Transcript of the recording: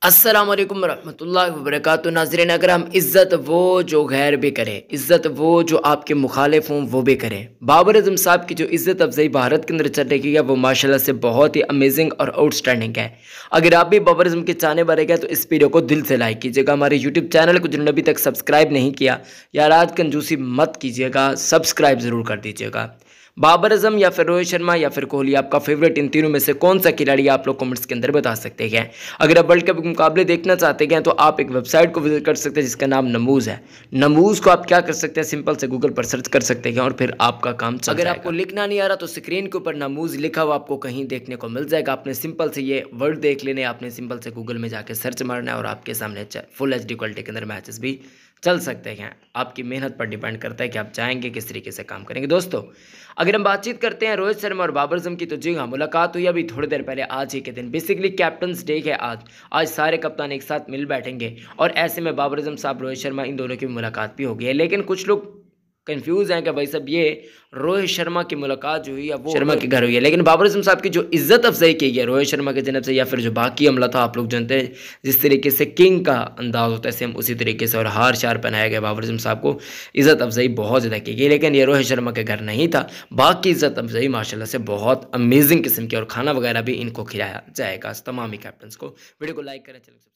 अस्सलाम वालेकुम रहमतुल्लाहि व बरकातुहू। नाज़रीन, अगर हम इज़्ज़त वो जो गैर भी करे, इज़्ज़त वो जो आपके मुखालिफ हों वो भी करें। बाबर आज़म साहब की जो इज़्ज़त अफ़ज़ाई भारत के अंदर चल रही है वो माशाल्लाह से बहुत ही अमेजिंग और आउटस्टैंडिंग है। अगर आप भी बाबर आज़म के चाहने वाले हैं तो इस वीडियो को दिल से लाइक कीजिएगा। हमारे यूट्यूब चैनल को जिन्होंने अभी तक सब्सक्राइब नहीं किया, यार आज कंजूसी मत कीजिएगा, सब्सक्राइब ज़रूर कर दीजिएगा। बाबर आज़म या फिर रोहित शर्मा या फिर कोहली, आपका फेवरेट इन तीनों में से कौन सा खिलाड़ी आप लोग कमेंट्स के अंदर बता सकते हैं। अगर आप वर्ल्ड कप के मुकाबले देखना चाहते हैं तो आप एक वेबसाइट को विजिट कर सकते हैं जिसका नाम नमूज़ है। नमूज़ को आप क्या कर सकते हैं, सिंपल से गूगल पर सर्च कर सकते हैं और फिर आपका काम चल जाएगा। अगर आपको लिखना नहीं आ रहा तो स्क्रीन के ऊपर नमूज़ लिखा हुआ आपको कहीं देखने को मिल जाएगा। आपने सिंपल से ये वर्ड देख लेने, आपने सिंपल से गूगल में जाकर सर्च मारना है और आपके सामने फुल HD क्वालिटी के अंदर मैचेस भी चल सकते हैं। आपकी मेहनत पर डिपेंड करता है कि आप चाहेंगे किस तरीके से काम करेंगे। दोस्तों, अगर हम बातचीत करते हैं रोहित शर्मा और बाबर आज़म की, तो जी हाँ, मुलाकात हुई अभी थोड़ी देर पहले, आज ही के दिन। बेसिकली कैप्टन्स डे है आज सारे कप्तान एक साथ मिल बैठेंगे और ऐसे में बाबर आज़म साहब, रोहित शर्मा, इन दोनों की मुलाकात भी हो गई है। लेकिन कुछ लोग कंफ्यूज हैं कि भाई साहब ये रोहित शर्मा की मुलाकात जो हुई है वो शर्मा के घर हुई है, लेकिन बाबर आज़म साहब की जो इज्जत अफजाई की है रोहित शर्मा के जन्म से या फिर जो बाकी अमला था, आप लोग जानते हैं जिस तरीके से किंग का अंदाज होता है सेम उसी तरीके से और हार शार पहनाया गया, बाबर आज़म साहब को इज़्ज़त अफजाई बहुत ज़्यादा की गई। लेकिन ये रोहित शर्मा के घर नहीं था, बाकी इज़्ज़त अफजाई माशाल्लाह से बहुत अमेजिंग किस्म की और खाना वगैरह भी इनको खिलाया जाएगा तमाम ही कैप्टन्स को। वीडियो को लाइक करें, चलो।